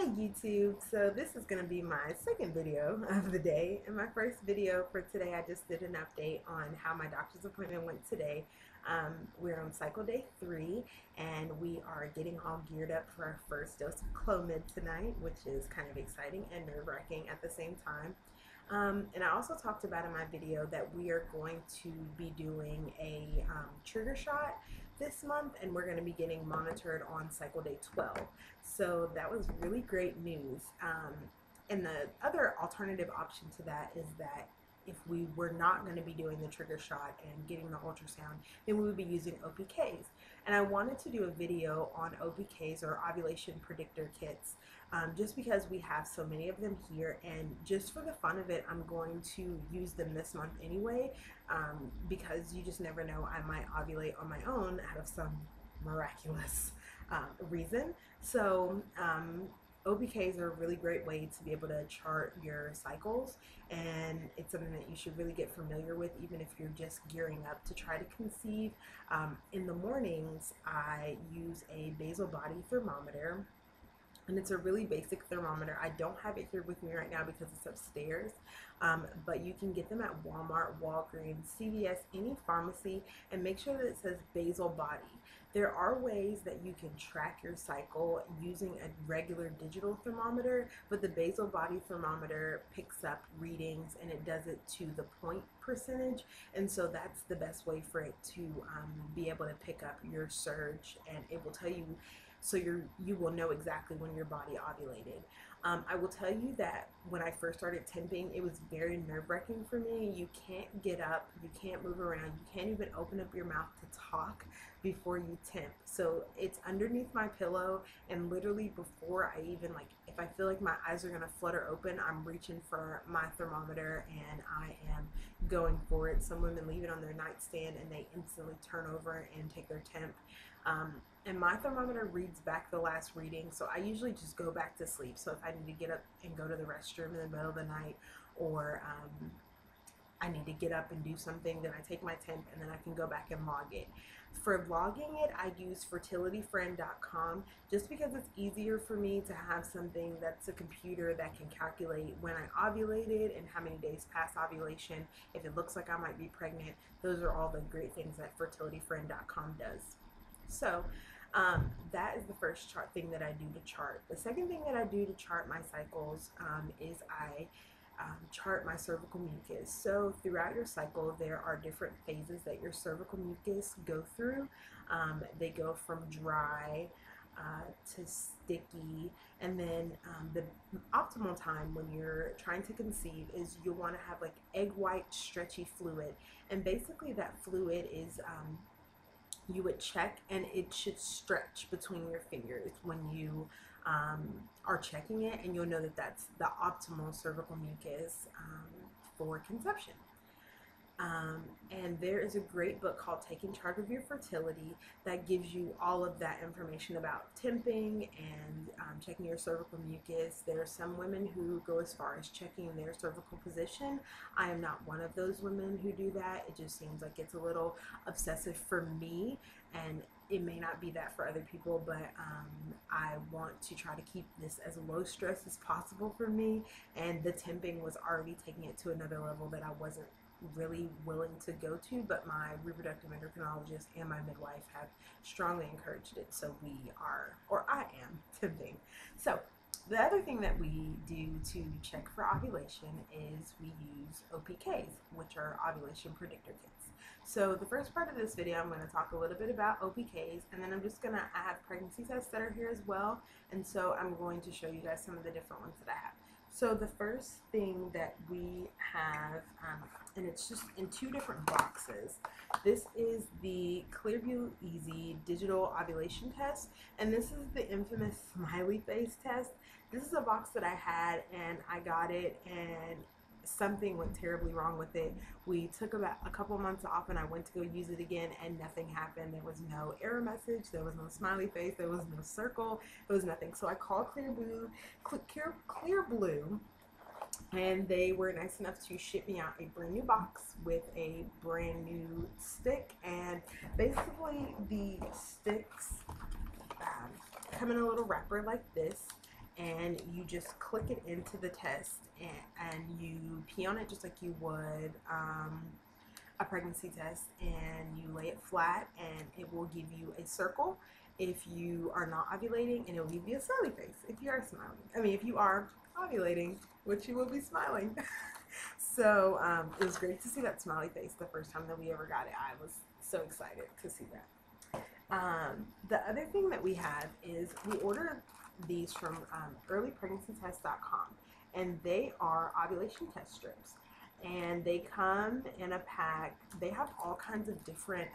Hey YouTube, so this is going to be my second video of the day. In my first video for today, I just did an update on how my doctor's appointment went today. We're on cycle day 3 and we are getting all geared up for our first dose of Clomid tonight, which is kind of exciting and nerve-wracking at the same time. And I also talked about in my video that we are going to be doing a trigger shot this month, and we're going to be getting monitored on cycle day 12. So that was really great news. And the other alternative option to that is that if we were not going to be doing the trigger shot and getting the ultrasound, then we would be using OPKs. And I wanted to do a video on OPKs, or ovulation predictor kits, just because we have so many of them here, and just for the fun of it, I'm going to use them this month anyway, because you just never know, I might ovulate on my own out of some miraculous reason. So OPKs are a really great way to be able to chart your cycles, and it's something that you should really get familiar with even if you're just gearing up to try to conceive. In the mornings, I use a basal body thermometer, and it's a really basic thermometer. I don't have it here with me right now because it's upstairs, but you can get them at Walmart, Walgreens, CVS, any pharmacy, and make sure that it says basal body. There are ways that you can track your cycle using a regular digital thermometer, but the basal body thermometer picks up readings and it does it to the point percentage, and so that's the best way for it to be able to pick up your surge, and it will tell you, so you will know exactly when your body ovulated. I will tell you that when I first started temping, it was very nerve-wracking for me. You can't get up, you can't move around, you can't even open up your mouth to talk before you temp. So it's underneath my pillow, and literally before I even, like, if I feel like my eyes are gonna flutter open, I'm reaching for my thermometer and I am going for it. Some women leave it on their nightstand and they instantly turn over and take their temp. And my thermometer reads back the last reading, so I usually just go back to sleep. So if I need to get up and go to the restroom in the middle of the night, or I need to get up and do something, then I take my temp and then I can go back and log it. For logging it, I use fertilityfriend.com just because it's easier for me to have something that's a computer that can calculate when I ovulated and how many days past ovulation, if it looks like I might be pregnant. Those are all the great things that fertilityfriend.com does. So that is the first thing that I do to chart. The second thing that I do to chart my cycles is I chart my cervical mucus. So throughout your cycle, there are different phases that your cervical mucus go through. They go from dry to sticky, and then the optimal time when you're trying to conceive is you'll want to have like egg white stretchy fluid, and basically that fluid is you would check, and it should stretch between your fingers when you are checking it, and you'll know that that's the optimal cervical mucus for conception. And there is a great book called Taking Charge of Your Fertility that gives you all of that information about temping and checking your cervical mucus. There are some women who go as far as checking their cervical position. I am not one of those women who do that. It just seems like it's a little obsessive for me, and it may not be that for other people, but I want to try to keep this as low stress as possible for me, and the temping was already taking it to another level that I wasn't really willing to go to, but my reproductive endocrinologist and my midwife have strongly encouraged it, so we are, or I am, temping. So the other thing that we do to check for ovulation is we use OPKs, which are ovulation predictor kits. So the first part of this video, I'm going to talk a little bit about OPKs, and then I'm just going to, I have pregnancy tests that are here as well, and so I'm going to show you guys some of the different ones that I have. So the first thing that we have, and it's just in 2 different boxes. This is the Clearview Easy Digital Ovulation Test, and this is the infamous smiley face test. This is a box that I had, and I got it, and something went terribly wrong with it. We took about a couple months off, and I went to go use it again, and nothing happened. There was no error message, there was no smiley face, there was no circle, there was nothing. So I called Clear Blue, and they were nice enough to ship me out a brand new box with a brand new stick, and basically the sticks come in a little wrapper like this, and you just click it into the test, and you pee on it just like you would a pregnancy test, and you lay it flat, and it will give you a circle if you are not ovulating, and it will give you a smiley face if you are smiling. I mean, if you are ovulating, which you will be smiling. So it was great to see that smiley face the first time that we ever got it. I was so excited to see that. The other thing that we have is we ordered these from earlypregnancytest.com, and they are ovulation test strips, and they come in a pack. They have all kinds of different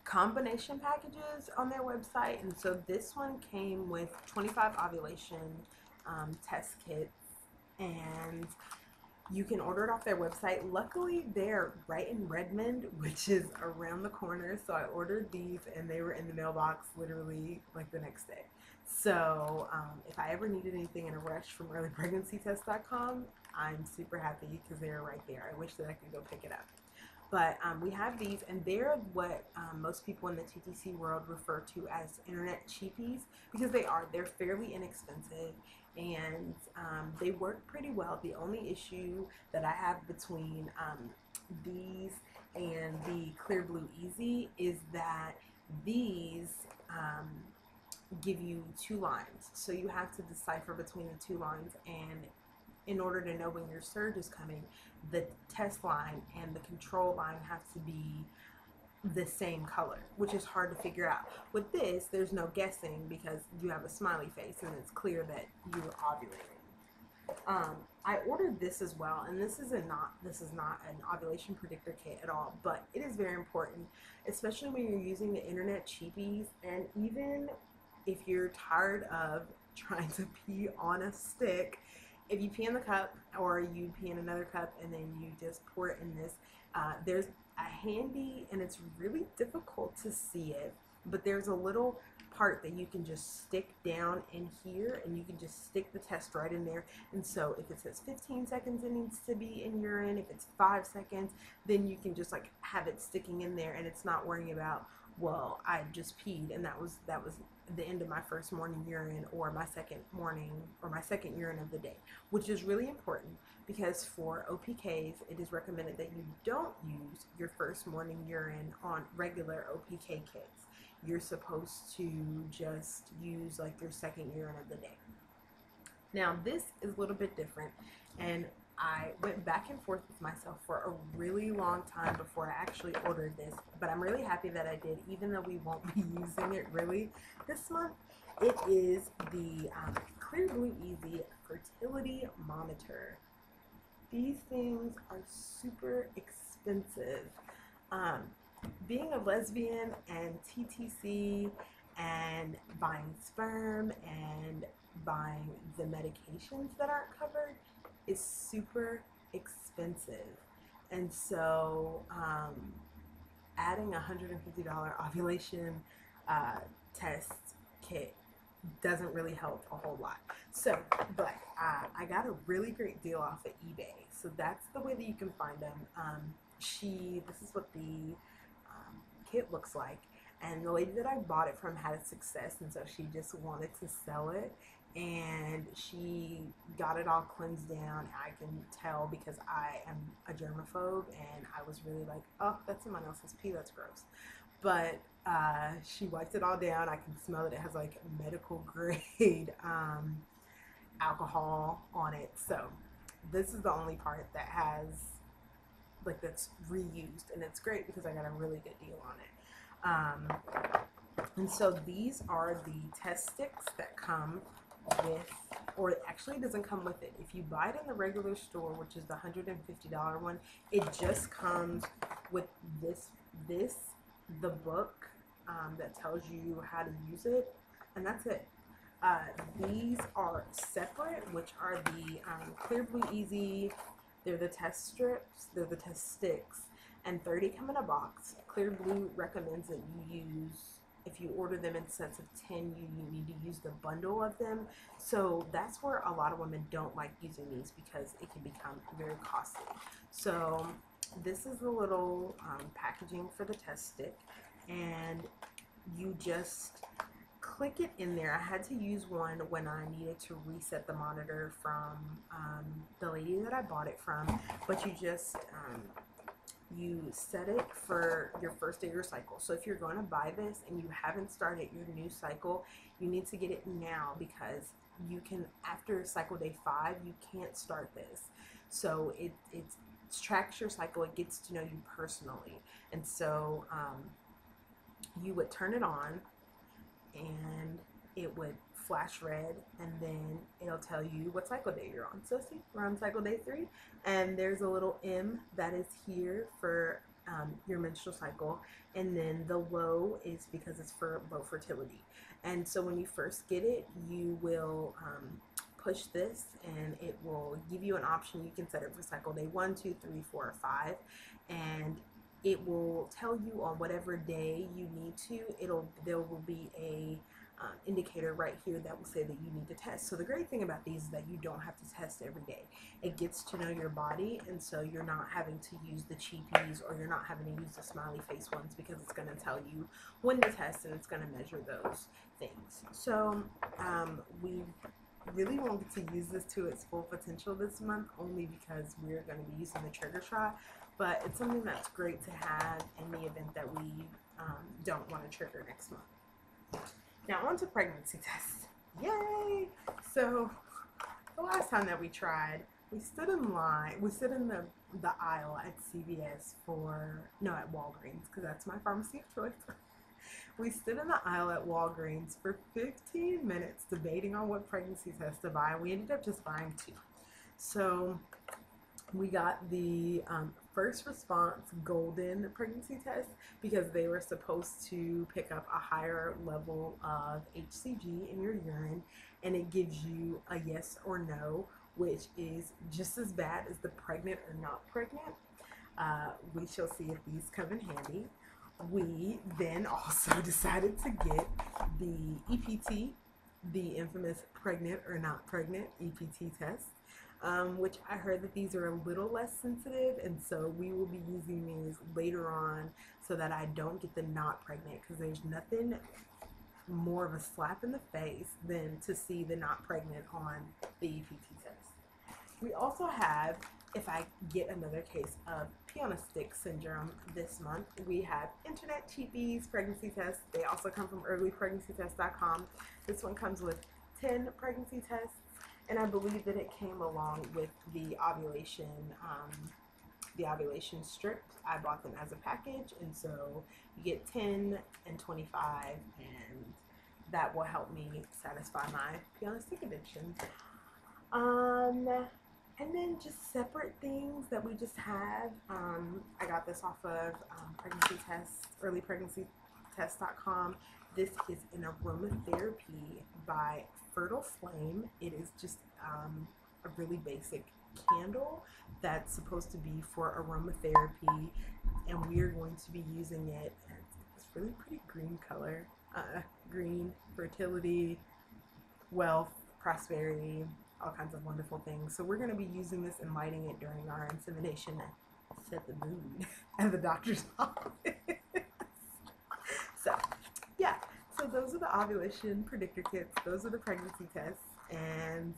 combination packages on their website, and so this one came with 25 ovulation test kits, and you can order it off their website. Luckily, they're right in Redmond, which is around the corner. So I ordered these, and they were in the mailbox literally like the next day. So if I ever needed anything in a rush from earlypregnancytest.com, I'm super happy because they're right there. I wish that I could go pick it up. But we have these, and they're what most people in the TTC world refer to as internet cheapies, because they are. They're fairly inexpensive, and they work pretty well. The only issue that I have between these and the Clear Blue Easy is that these give you 2 lines. So you have to decipher between the 2 lines, and in order to know when your surge is coming, the test line and the control line have to be the same color, which is hard to figure out. With this, there's no guessing because you have a smiley face and it's clear that you were ovulating. I ordered this as well, and this is not an ovulation predictor kit at all, but it is very important, especially when you're using the internet cheapies, and even if you're tired of trying to pee on a stick. If you pee in the cup, or you pee in another cup and then you just pour it in this, there's a handy, and it's really difficult to see it, but there's a little part that you can just stick down in here, and you can just stick the test right in there. And so if it says 15 seconds it needs to be in urine, if it's 5 seconds, then you can just like have it sticking in there, and it's not worrying about, well, I just peed and that was the end of my first morning urine, or my second morning, or my second urine of the day, which is really important, because for OPKs it is recommended that you don't use your first morning urine on regular OPK kits. You're supposed to just use like your second urine of the day. Now this is a little bit different, and I went back and forth with myself for a really long time before I actually ordered this, but I'm really happy that I did, even though we won't be using it really this month. It is the Clear Blue Easy Fertility Monitor. These things are super expensive. Being a lesbian and TTC and buying sperm and buying the medications that aren't covered is super expensive, and so adding a $150 ovulation test kit doesn't really help a whole lot. So, but I got a really great deal off of eBay, so that's the way that you can find them. This is what the kit looks like, and the lady that I bought it from had a success, and so she just wanted to sell it, and she got it all cleansed down. I can tell because I am a germaphobe, and I was really like, oh, that's someone else's pee, that's gross. But she wiped it all down. I can smell it. It has like medical grade alcohol on it. So this is the only part that has like that's reused, and it's great because I got a really good deal on it. And so these are the test sticks that come with, or actually it doesn't come with it. If you buy it in the regular store, which is the $150 one, it just comes with the book that tells you how to use it, and that's it. These are separate, which are the Clear Blue Easy. They're the test strips, they're the test sticks, and 30 come in a box. Clear Blue recommends that you use, if you order them in sets of 10, you need to use the bundle of them. So that's where a lot of women don't like using these, because it can become very costly. So this is the little packaging for the test stick, and you just click it in there. I had to use one when I needed to reset the monitor from the lady that I bought it from, but you just you set it for your first day of your cycle. So if you're going to buy this and you haven't started your new cycle, you need to get it now, because you can, after cycle day 5, you can't start this. So it tracks your cycle, it gets to know you personally, and so you would turn it on and it would flash red, and then it'll tell you what cycle day you're on. So see, we're on cycle day 3, and there's a little M that is here for your menstrual cycle, and then the low is because it's for low fertility. And so when you first get it, you will push this and it will give you an option. You can set it for cycle day 1, 2, 3, 4, or 5, and it will tell you on whatever day you need to. There will be a indicator right here that will say that you need to test. So the great thing about these is that you don't have to test every day. It gets to know your body, and so you're not having to use the cheapies, or you're not having to use the smiley face ones, because it's going to tell you when to test and it's going to measure those things. So we really won't get to use this to its full potential this month, only because we're going to be using the trigger shot, but it's something that's great to have in the event that we don't want to trigger next month. Now on to pregnancy tests. Yay! So the last time that we tried, we stood in line, we stood in the aisle at CVS at Walgreens, because that's my pharmacy of choice. We stood in the aisle at Walgreens for 15 minutes debating on what pregnancy test to buy. We ended up just buying 2. So we got the first response golden pregnancy test, because they were supposed to pick up a higher level of HCG in your urine, and it gives you a yes or no, which is just as bad as the pregnant or not pregnant. We shall see if these come in handy. We then also decided to get the EPT, the infamous pregnant or not pregnant EPT test, which I heard that these are a little less sensitive, and so we will be using these later on so that I don't get the not pregnant, because there's nothing more of a slap in the face than to see the not pregnant on the EPT test. We also have, if I get another case of pee on a stick syndrome this month, we have internet cheapies pregnancy tests. They also come from earlypregnancytest.com. This one comes with 10 pregnancy tests, and I believe that it came along with the ovulation strips. I bought them as a package, and so you get 10 and 25, and that will help me satisfy my pee on a stick addiction. And then just separate things that we just have. I got this off of pregnancy tests, earlypregnancytest.com. This is an aromatherapy by Fertile Flame. It is just a really basic candle that's supposed to be for aromatherapy, and we're going to be using it. It's really pretty green color. Green, fertility, wealth, prosperity, all kinds of wonderful things. So we're going to be using this and lighting it during our insemination to set the mood at the doctor's office. So yeah, so those are the ovulation predictor kits. Those are the pregnancy tests, and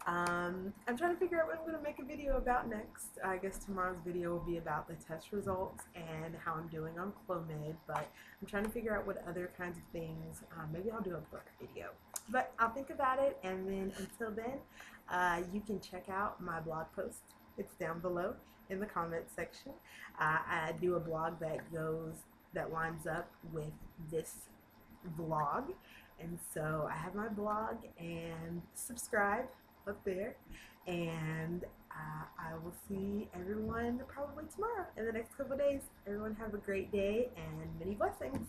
I'm trying to figure out what I'm going to make a video about next. I guess tomorrow's video will be about the test results and how I'm doing on Clomid, but I'm trying to figure out what other kinds of things. Maybe I'll do a book video, but I'll think about it, and then until then, you can check out my blog post. It's down below in the comments section. I do a blog that lines up with this vlog, and so I have my blog, and subscribe up there, and I will see everyone probably tomorrow in the next couple of days. Everyone have a great day and many blessings.